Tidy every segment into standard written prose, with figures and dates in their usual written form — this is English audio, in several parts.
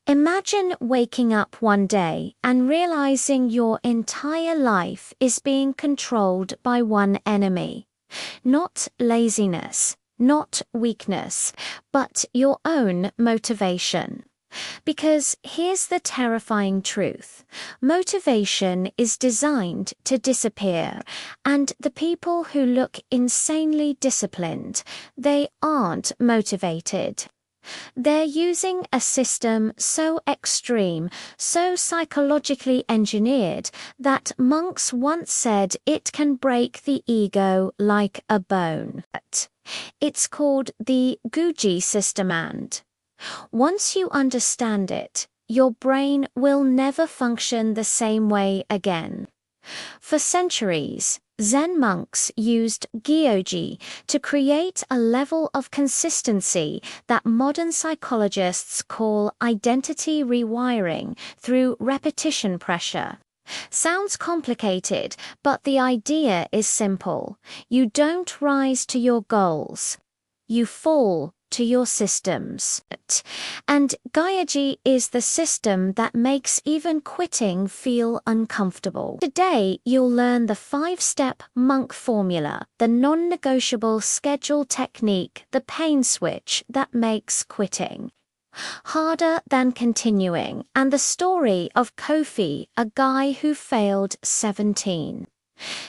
Imagine waking up one day and realizing your entire life is being controlled by one enemy. Not laziness, not weakness, but your own motivation. Because here's the terrifying truth. Motivation is designed to disappear, and the people who look insanely disciplined, they aren't motivated. They're using a system so extreme, so psychologically engineered, that monks once said it can break the ego like a bone. It's called the Gyoji System, and once you understand it, your brain will never function the same way again. For centuries, Zen monks used Gyoji to create a level of consistency that modern psychologists call identity rewiring through repetition pressure. Sounds complicated, but the idea is simple. You don't rise to your goals. You fall to your systems. And Gyoji is the system that makes even quitting feel uncomfortable. Today, you'll learn the 5-step monk formula, the non-negotiable schedule technique, the pain switch that makes quitting harder than continuing, and the story of Kofi, a guy who failed 17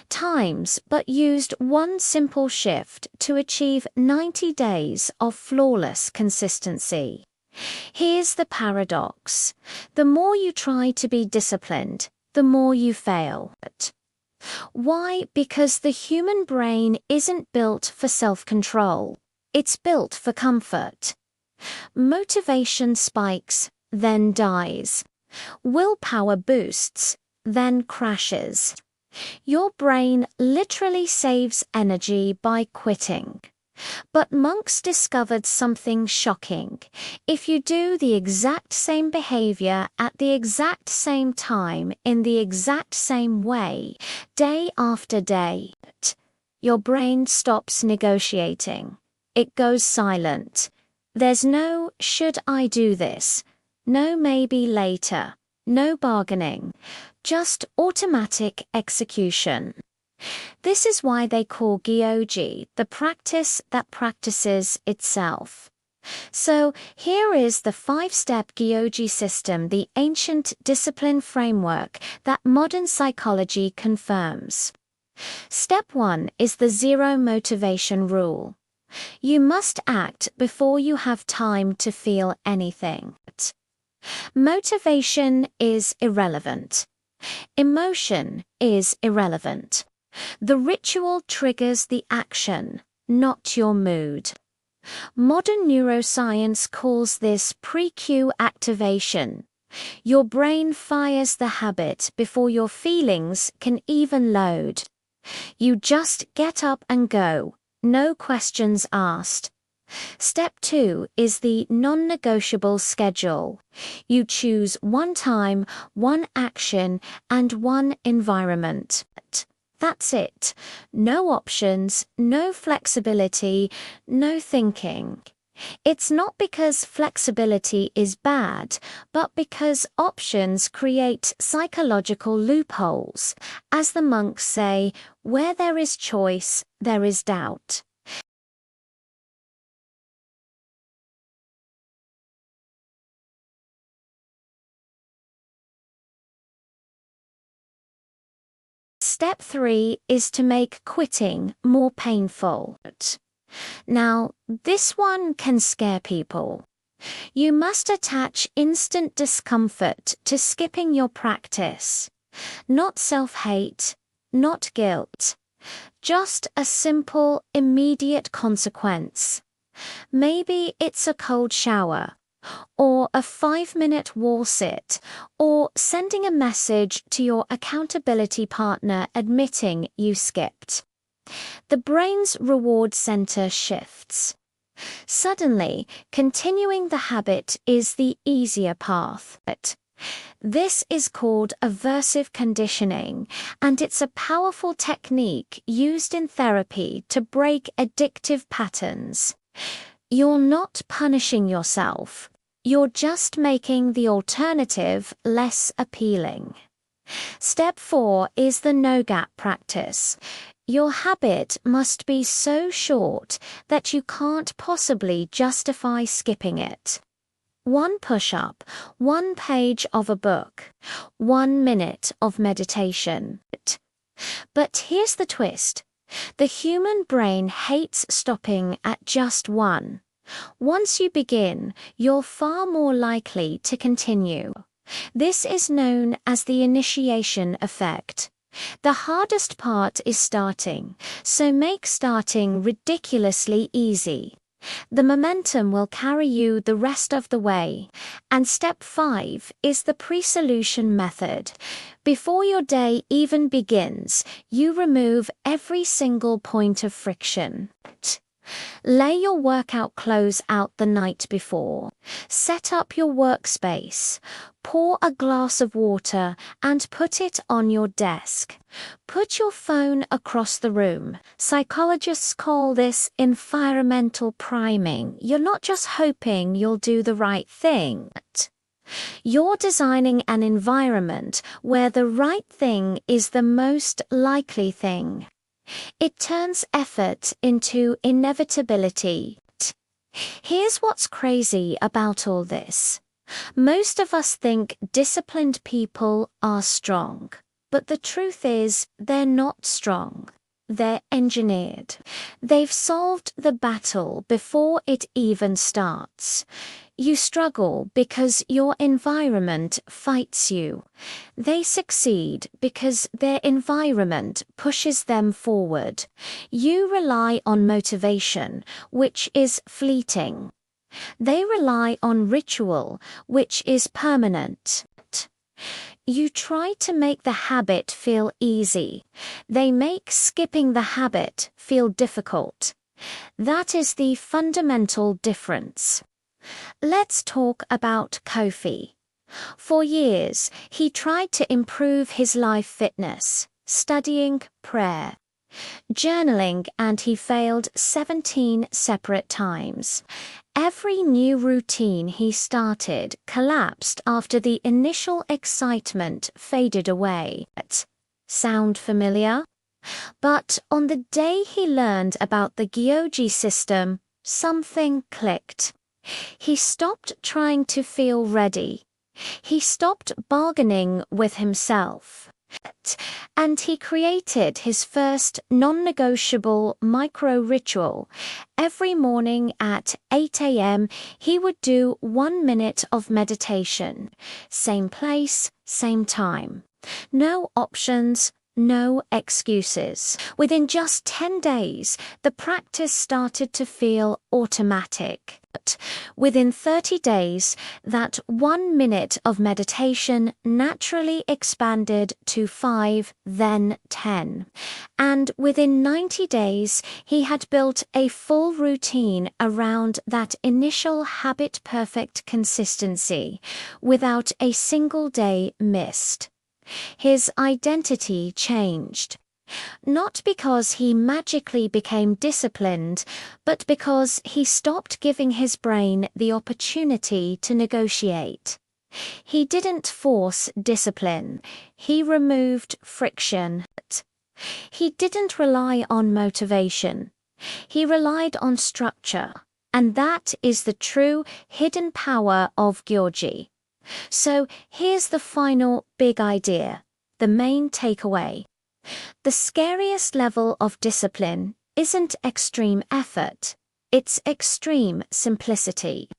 times but used one simple shift to achieve 90 days of flawless consistency. Here's the paradox. The more you try to be disciplined, the more you fail. Why? Because the human brain isn't built for self-control. It's built for comfort. Motivation spikes, then dies. Willpower boosts, then crashes. Your brain literally saves energy by quitting. But monks discovered something shocking. If you do the exact same behavior at the exact same time in the exact same way, day after day, your brain stops negotiating. It goes silent. There's no "should I do this?" No "maybe later." No bargaining. Just automatic execution. This is why they call Gyoji the practice that practices itself. So here is the 5-step Gyoji system, the ancient discipline framework that modern psychology confirms. Step 1 is the zero motivation rule. You must act before you have time to feel anything. Motivation is irrelevant. Emotion is irrelevant. The ritual triggers the action, not your mood. Modern neuroscience calls this pre-cue activation. Your brain fires the habit before your feelings can even load. You just get up and go, no questions asked. Step 2 is the non-negotiable schedule. You choose one time, one action, and one environment. That's it. No options, no flexibility, no thinking. It's not because flexibility is bad, but because options create psychological loopholes. As the monks say, where there is choice, there is doubt. Step 3 is to make quitting more painful. Now, this one can scare people. You must attach instant discomfort to skipping your practice. Not self-hate, not guilt. Just a simple, immediate consequence. Maybe it's a cold shower, or a 5-minute wall sit, or sending a message to your accountability partner admitting you skipped. The brain's reward center shifts. Suddenly, continuing the habit is the easier path. This is called aversive conditioning, and it's a powerful technique used in therapy to break addictive patterns. You're not punishing yourself. You're just making the alternative less appealing. Step 4 is the no-gap practice. Your habit must be so short that you can't possibly justify skipping it. 1 push-up, 1 page of a book, 1 minute of meditation. But here's the twist. The human brain hates stopping at just 1. Once you begin, you're far more likely to continue. This is known as the initiation effect. The hardest part is starting, so make starting ridiculously easy. The momentum will carry you the rest of the way. And step 5 is the pre-solution method. Before your day even begins, you remove every single point of friction. Lay your workout clothes out the night before. Set up your workspace. Pour a glass of water and put it on your desk. Put your phone across the room. Psychologists call this environmental priming. You're not just hoping you'll do the right thing. You're designing an environment where the right thing is the most likely thing. It turns effort into inevitability. Here's what's crazy about all this. Most of us think disciplined people are strong, but the truth is they're not strong. They're engineered. They've solved the battle before it even starts. You struggle because your environment fights you. They succeed because their environment pushes them forward. You rely on motivation, which is fleeting. They rely on ritual, which is permanent. You try to make the habit feel easy. They make skipping the habit feel difficult. That is the fundamental difference. Let's talk about Kofi. For years, he tried to improve his life fitness, studying prayer, journaling, and he failed 17 separate times. Every new routine he started collapsed after the initial excitement faded away. Sound familiar? But on the day he learned about the Gyoji System, something clicked. He stopped trying to feel ready. He stopped bargaining with himself. And he created his first non-negotiable micro-ritual. Every morning at 8 a.m., he would do 1 minute of meditation. Same place, same time. No options, no excuses. Within just 10 days, the practice started to feel automatic. Within 30 days, that 1 minute of meditation naturally expanded to 5, then 10. And within 90 days, he had built a full routine around that initial habit-perfect consistency, without a single day missed. His identity changed. Not because he magically became disciplined, but because he stopped giving his brain the opportunity to negotiate. He didn't force discipline. He removed friction. He didn't rely on motivation. He relied on structure. And that is the true hidden power of Gyoji. So here's the final big idea, the main takeaway. The scariest level of discipline isn't extreme effort, it's extreme simplicity.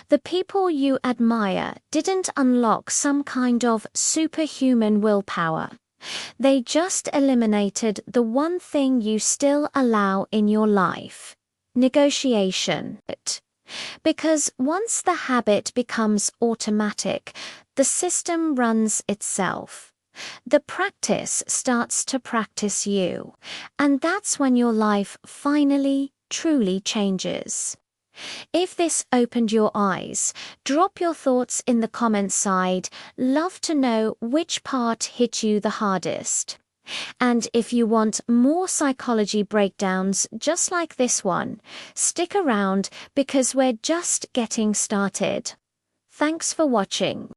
The people you admire didn't unlock some kind of superhuman willpower. They just eliminated the one thing you still allow in your life: negotiation. Because once the habit becomes automatic, the system runs itself. The practice starts to practice you, and that's when your life finally, truly changes. If this opened your eyes, drop your thoughts in the comments side. Love to know which part hit you the hardest. And if you want more psychology breakdowns just like this one, stick around because we're just getting started. Thanks for watching.